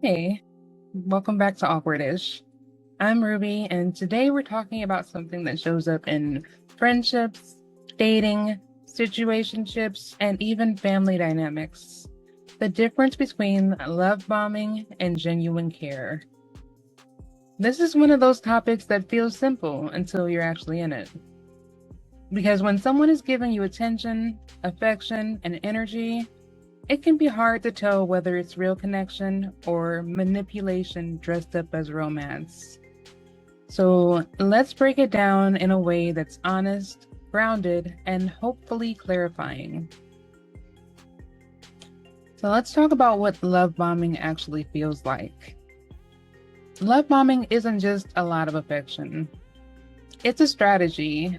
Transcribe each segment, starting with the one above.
Hey, welcome back to Awkwardish. I'm Ruby, and today we're talking about something that shows up in friendships, dating, situationships, and even family dynamics. The difference between love bombing and genuine care. This is one of those topics that feels simple until you're actually in it. Because when someone is giving you attention, affection, and energy, it can be hard to tell whether it's real connection or manipulation dressed up as romance. So let's break it down in a way that's honest, grounded, and hopefully clarifying. So let's talk about what love bombing actually feels like. Love bombing isn't just a lot of affection. It's a strategy.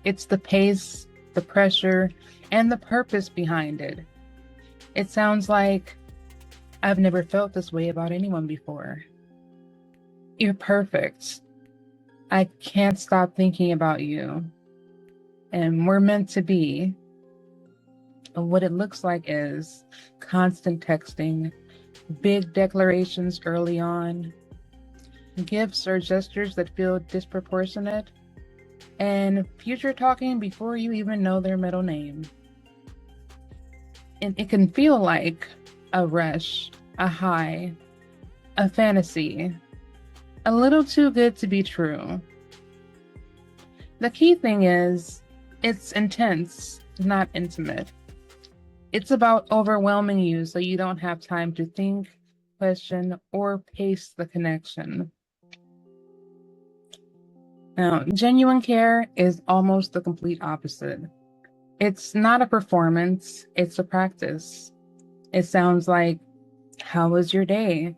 It's the pace, the pressure, and the purpose behind it. It sounds like, I've never felt this way about anyone before. You're perfect. I can't stop thinking about you. And we're meant to be. And what it looks like is constant texting, big declarations early on, gifts or gestures that feel disproportionate, and future talking before you even know their middle name. And it can feel like a rush, a high, a fantasy, a little too good to be true. The key thing is, it's intense, not intimate. It's about overwhelming you so you don't have time to think, question, or pace the connection. Now, genuine care is almost the complete opposite. It's not a performance, it's a practice. It sounds like, how was your day?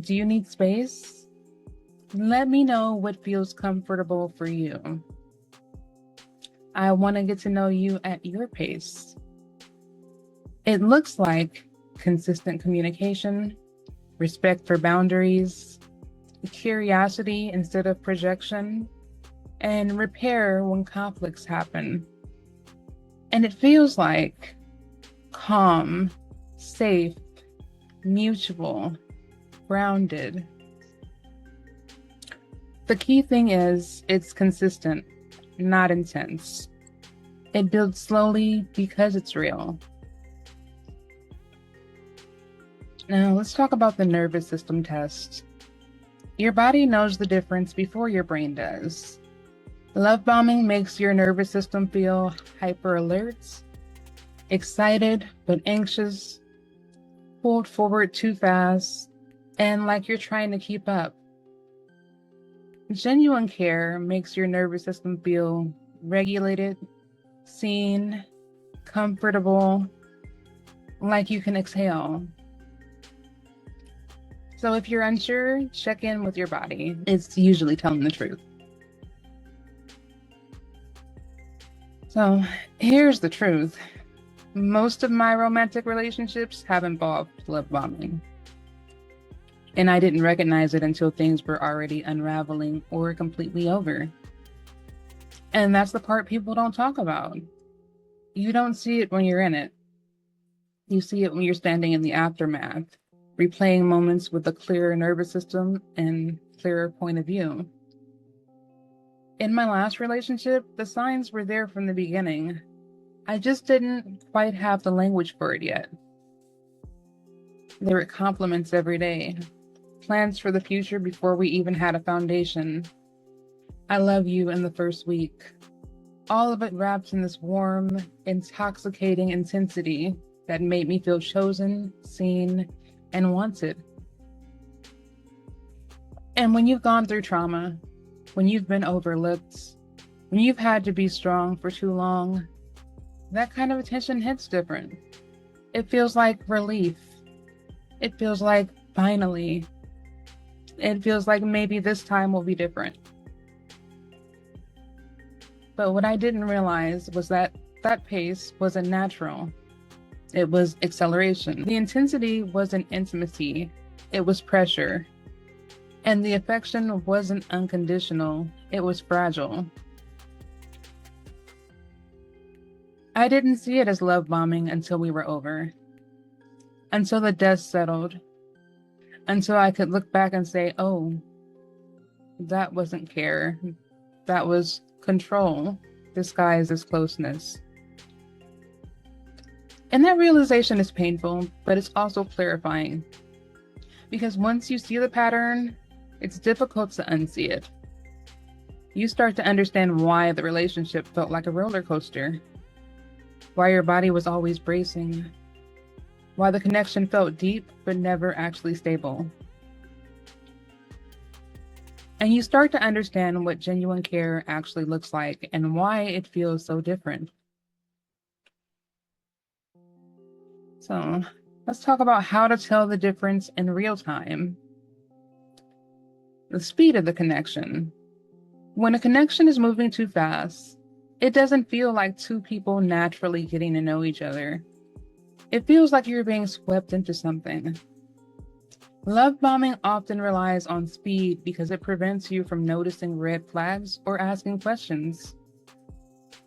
Do you need space? Let me know what feels comfortable for you. I want to get to know you at your pace. It looks like consistent communication, respect for boundaries, curiosity instead of projection, and repair when conflicts happen. And it feels like calm, safe, mutual, grounded. The key thing is it's consistent, not intense. It builds slowly because it's real. Now, let's talk about the nervous system test. Your body knows the difference before your brain does. Love bombing makes your nervous system feel hyper alert, excited but anxious, pulled forward too fast, and like you're trying to keep up. Genuine care makes your nervous system feel regulated, seen, comfortable, like you can exhale. So if you're unsure, check in with your body. It's usually telling the truth. So here's the truth. Most of my romantic relationships have involved love bombing. And I didn't recognize it until things were already unraveling or completely over. And that's the part people don't talk about. You don't see it when you're in it. You see it when you're standing in the aftermath, replaying moments with a clearer nervous system and clearer point of view. In my last relationship, the signs were there from the beginning. I just didn't quite have the language for it yet. There were compliments every day, plans for the future before we even had a foundation. I love you in the first week. All of it wrapped in this warm, intoxicating intensity that made me feel chosen, seen, and wanted. And when you've gone through trauma, when you've been overlooked, when you've had to be strong for too long, that kind of attention hits different. It feels like relief. It feels like finally. It feels like maybe this time will be different. But what I didn't realize was that pace wasn't natural. It was acceleration. The intensity wasn't intimacy. It was pressure. And the affection wasn't unconditional. It was fragile. I didn't see it as love bombing until we were over. Until the dust settled. until I could look back and say, oh, that wasn't care. That was control disguised as closeness. And that realization is painful, but it's also clarifying. Because once you see the pattern, it's difficult to unsee it. You start to understand why the relationship felt like a roller coaster, why your body was always bracing, why the connection felt deep but never actually stable. And you start to understand what genuine care actually looks like and why it feels so different. So let's talk about how to tell the difference in real time. The speed of the connection. When a connection is moving too fast, it doesn't feel like two people naturally getting to know each other. It feels like you're being swept into something. Love bombing often relies on speed because it prevents you from noticing red flags or asking questions.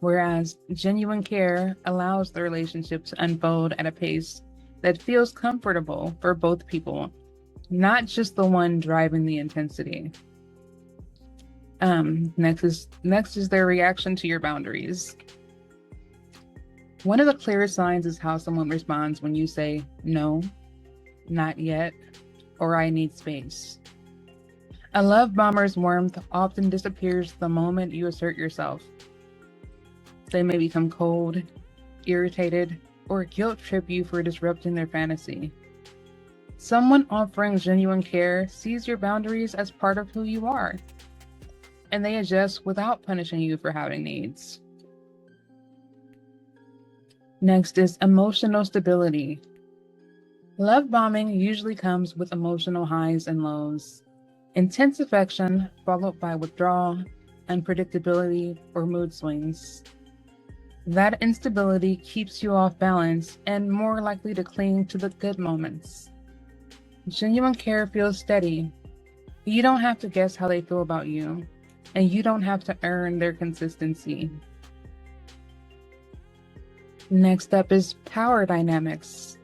Whereas genuine care allows the relationship to unfold at a pace that feels comfortable for both people, not just the one driving the intensity. Next is their reaction to your boundaries. One of the clearest signs is how someone responds when you say, no, not yet, or I need space. A love bomber's warmth often disappears the moment you assert yourself. They may become cold, irritated, or guilt trip you for disrupting their fantasy. Someone offering genuine care sees your boundaries as part of who you are, and they adjust without punishing you for having needs. Next is emotional stability. Love bombing usually comes with emotional highs and lows. Intense affection followed by withdrawal, unpredictability, or mood swings. That instability keeps you off balance and more likely to cling to the good moments. Genuine care feels steady. You don't have to guess how they feel about you, and you don't have to earn their consistency. Next up is power dynamics.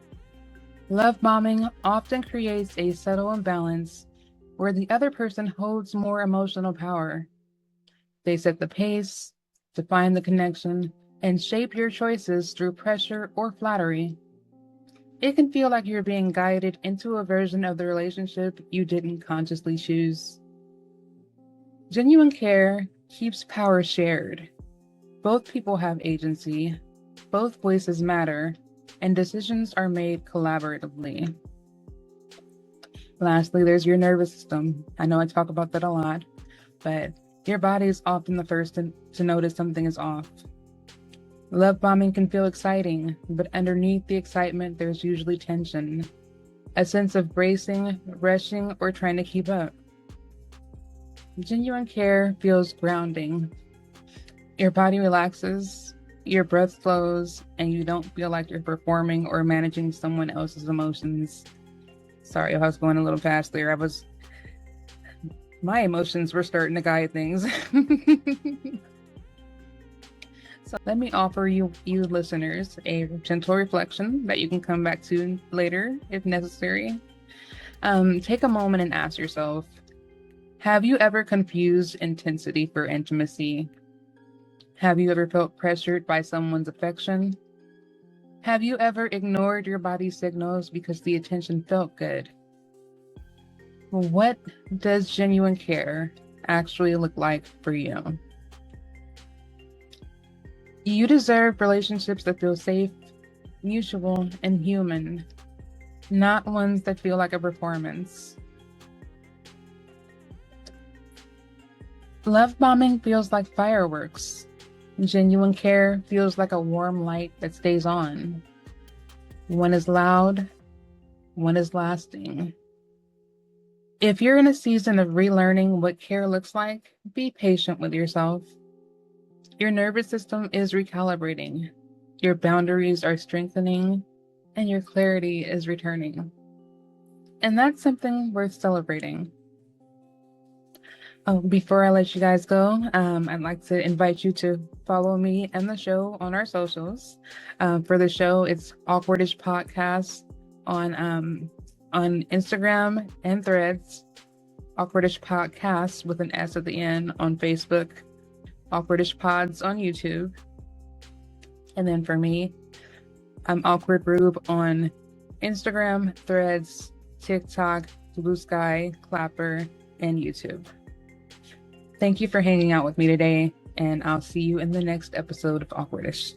Love bombing often creates a subtle imbalance where the other person holds more emotional power. They set the pace, define the connection, and shape your choices through pressure or flattery. It can feel like you're being guided into a version of the relationship you didn't consciously choose. Genuine care keeps power shared. Both people have agency, both voices matter, and decisions are made collaboratively. Lastly, there's your nervous system. I know I talk about that a lot, but your body is often the first to notice something is off. Love bombing can feel exciting, but underneath the excitement, there's usually tension, a sense of bracing, rushing, or trying to keep up. Genuine care feels grounding. Your body relaxes, your breath flows, and you don't feel like you're performing or managing someone else's emotions. Sorry if I was going a little fast there. My emotions were starting to guide things. So let me offer you listeners a gentle reflection that you can come back to later if necessary. Take a moment and ask yourself, have you ever confused intensity for intimacy? Have you ever felt pressured by someone's affection? Have you ever ignored your body's signals because the attention felt good? What does genuine care actually look like for you? You deserve relationships that feel safe, mutual, and human, not ones that feel like a performance. Love bombing feels like fireworks. Genuine care feels like a warm light that stays on. One is loud, one is lasting. If you're in a season of relearning what care looks like, be patient with yourself. Your nervous system is recalibrating, your boundaries are strengthening, and your clarity is returning. And that's something worth celebrating. Oh, before I let you guys go, I'd like to invite you to follow me and the show on our socials. For the show, it's Awkwardish Podcast on on Instagram and Threads, Awkwardish Podcast with an S at the end on Facebook, Awkwardish Pods on YouTube. And then for me, I'm Awkward Rube on Instagram, Threads, TikTok, Blue Sky, Clapper, and YouTube. Thank you for hanging out with me today, and I'll see you in the next episode of Awkwardish.